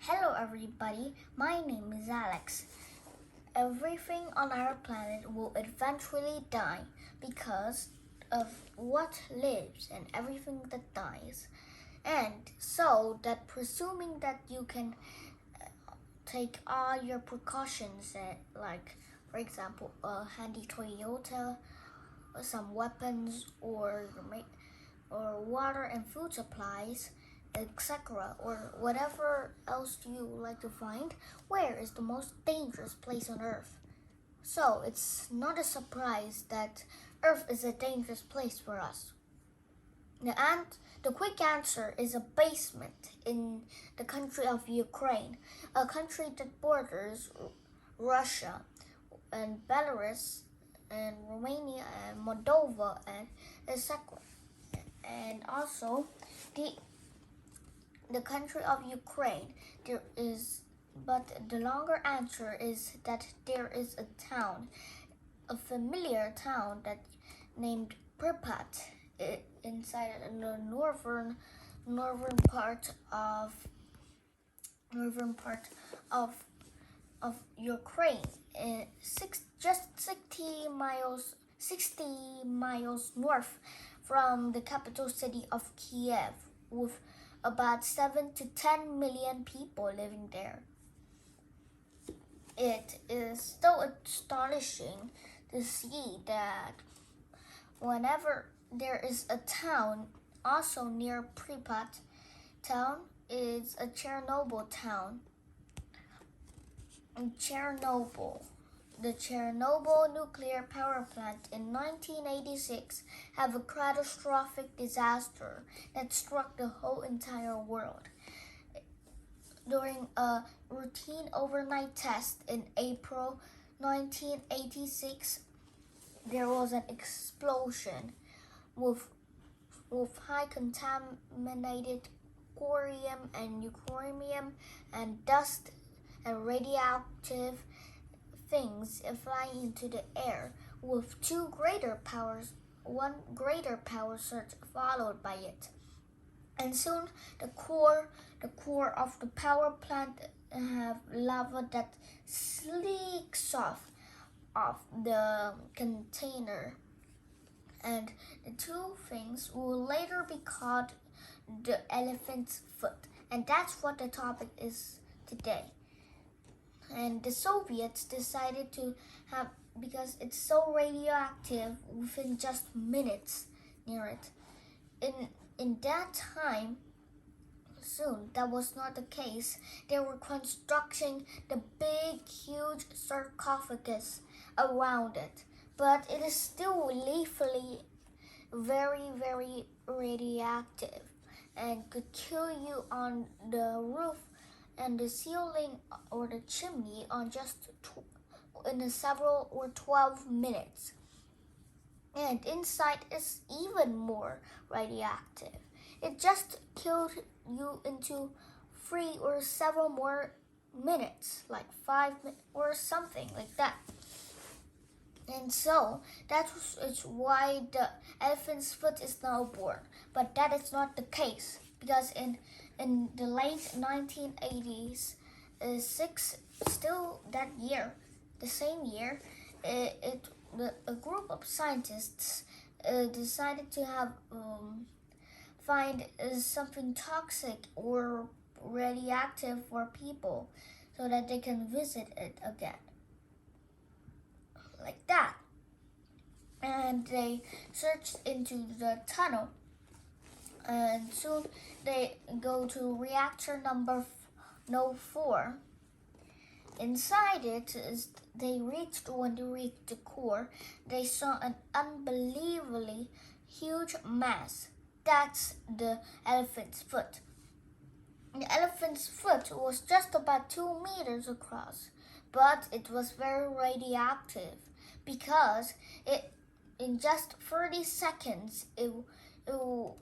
Hello everybody, my name is Alex. Everything on our planet will eventually die because of what lives and everything that dies. And so that presuming that you can take all your precautions, like for example a handy Toyota, some weapons or water and food supplies, etc., or whatever else you like to find, where is the most dangerous place on Earth? So it's not a surprise that Earth is a dangerous place for us. And the quick answer is a basement in the country of Ukraine, a country that borders Russia and Belarus and Romania and Moldova and etc. And also the country of Ukraine. But the longer answer is that there is a town, a familiar town that named Pripyat, inside the northern part of Ukraine, just 60 miles north from the capital city of Kiev, with about 7 to 10 million people living there. It is still astonishing to see that whenever there is a town also near Pripyat town is a Chernobyl town. The Chernobyl nuclear power plant in 1986 had a catastrophic disaster that struck the whole entire world. During a routine overnight test in April 1986, there was an explosion with high contaminated corium and uranium and dust and radioactive things flying into the air, with one greater power surge followed by it. And soon the core of the power plant have lava that leaks off the container. And the two things will later be called the elephant's foot. And that's what the topic is today. And the Soviets decided to have, because it's so radioactive, within just minutes near it. In that time, soon that was not the case. They were constructing the big, huge sarcophagus around it, but it is still lethally very, very radioactive and could kill you on the roof and the ceiling or the chimney on just in several or 12 minutes. And inside is even more radioactive. It just killed you into 3 or several more minutes, like 5 minutes or something like that. And so is why the elephant's foot is now born. But that is not the case, because in the late 1980s, still that year, the same year, a group of scientists decided to find something toxic or radioactive for people so that they can visit it again. Like that. And they searched into the tunnel, and soon they go to reactor number 4. Inside it, when they reached the core, they saw an unbelievably huge mass. That's the elephant's foot. The elephant's foot was just about 2 meters across, but it was very radioactive because in just 30 seconds it will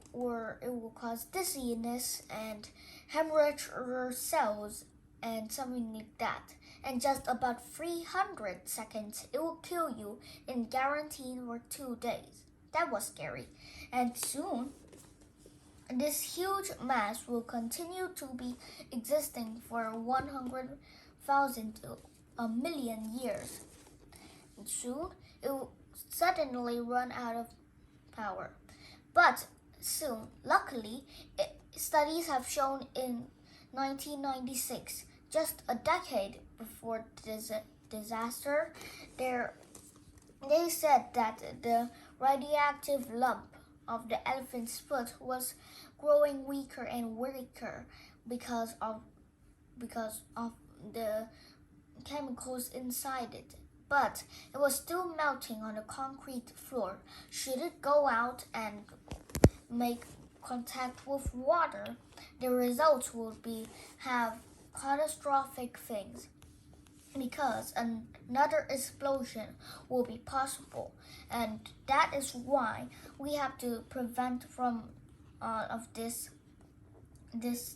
cause dizziness and hemorrhage cells and something like that. And just about 300 seconds, it will kill you in guaranteed for 2 days. That was scary. And soon, This huge mass will continue to be existing for 100,000 to a million years. And soon, it will suddenly run out of power. But soon, luckily, studies have shown in 1996, just a decade before this disaster, they said that the radioactive lump of the elephant's foot was growing weaker and weaker because of the chemicals inside it. But it was still melting on the concrete floor. Should it go out and make contact with water, the results would have catastrophic things, because another explosion will be possible, and that is why we have to prevent this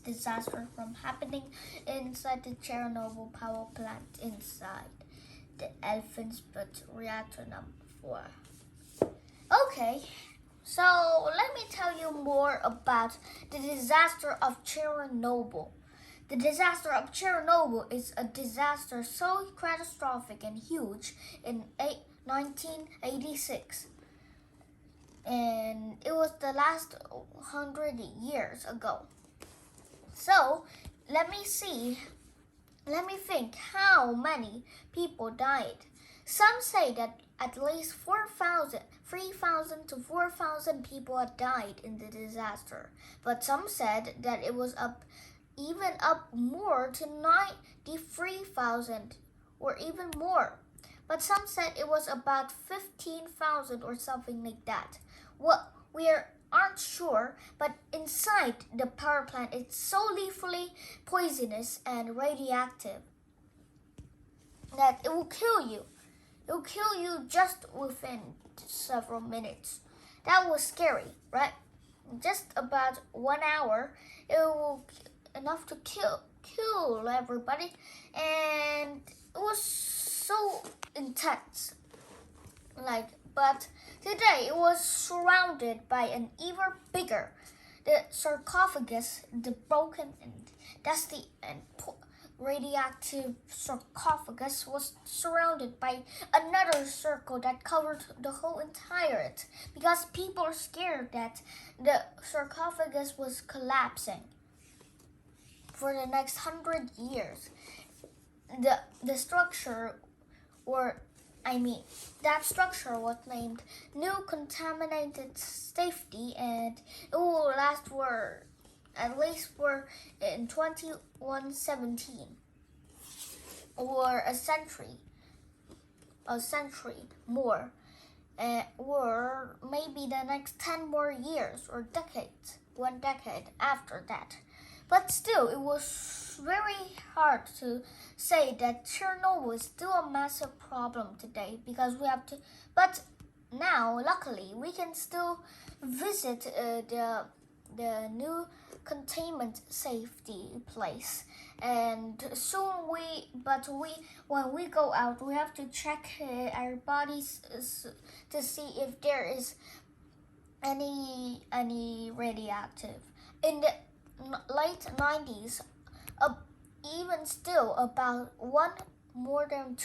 disaster from happening inside the Chernobyl power plant, inside the elephant's foot reactor number 4. Okay, so let me tell you more about the disaster of Chernobyl. The disaster of Chernobyl is a disaster so catastrophic and huge in 1986. And it was the last 100 years ago. So, let me think how many people died. Some say that at least 3,000 to 4,000 people had died in the disaster. But some said that it was up more to 93,000 or even more. But some said it was about 15,000 or something like that. Well, aren't sure, but inside the power plant it's so lethally poisonous and radioactive that it will kill you. It will kill you just within several minutes. That was scary, right? Just about 1 hour, it will enough to kill everybody, and it was so intense. But today it was surrounded by an even bigger, the sarcophagus, the broken and dusty and radioactive sarcophagus was surrounded by another circle that covered the whole entire because people are scared that the sarcophagus was collapsing for the next 100 years. The structure that structure was named New Contaminated Safety, and it will last for at least in 2117 or a century more, or maybe the next 10 more years or decades, 1 decade after that. But still, it was very hard to say that Chernobyl is still a massive problem today because we have to. But now, luckily, we can still visit the new containment safety place. And soon when we go out, we have to check our bodies to see if there is any radioactive. In the late 90s, even still about more than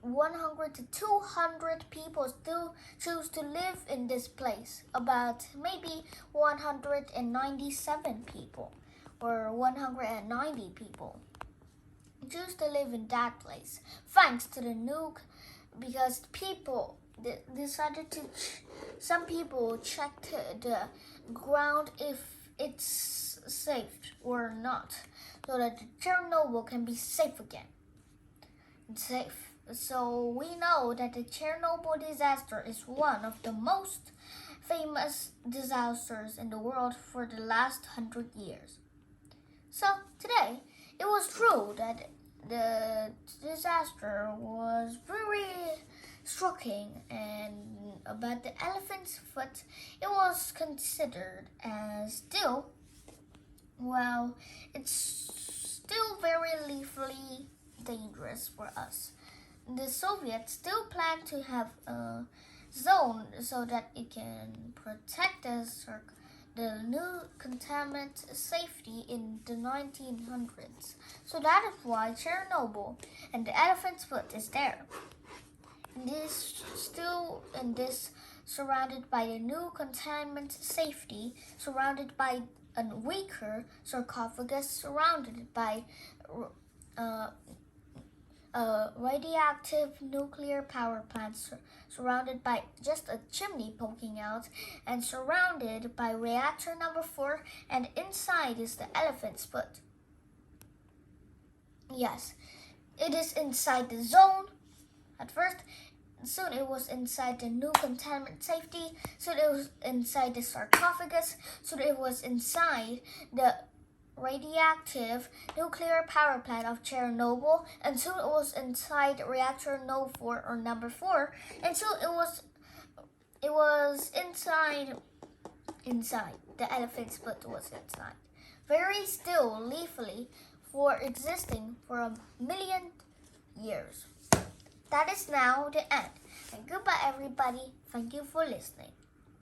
100 to 200 people still choose to live in this place. About maybe 197 people or 190 people choose to live in that place, thanks to the nuke, because people decided to. Some people checked the ground if it's safe or not, so that Chernobyl can be safe again. It's safe. So we know that the Chernobyl disaster is one of the most famous disasters in the world for the last 100 years. So today, it was true that the disaster was very shocking, and about the elephant's foot, it was considered as it's still very lethally dangerous for us. The Soviets still plan to have zone so that it can protect the new contaminant safety in the 1900s. So that is why Chernobyl and the elephant's foot is there. This surrounded by the new containment safety, surrounded by a weaker sarcophagus, surrounded by a radioactive nuclear power plant, surrounded by just a chimney poking out, and surrounded by reactor number 4, and inside is the elephant's foot. Yes, it is inside the zone at first. Soon it was inside the new containment safety. Soon it was inside the sarcophagus. Soon it was inside the radioactive nuclear power plant of Chernobyl. And soon it was inside reactor number 4. And soon it was inside. The elephant's foot was inside. Very still, leafily, for existing for 1,000,000 years. That is now the end. And goodbye, everybody. Thank you for listening.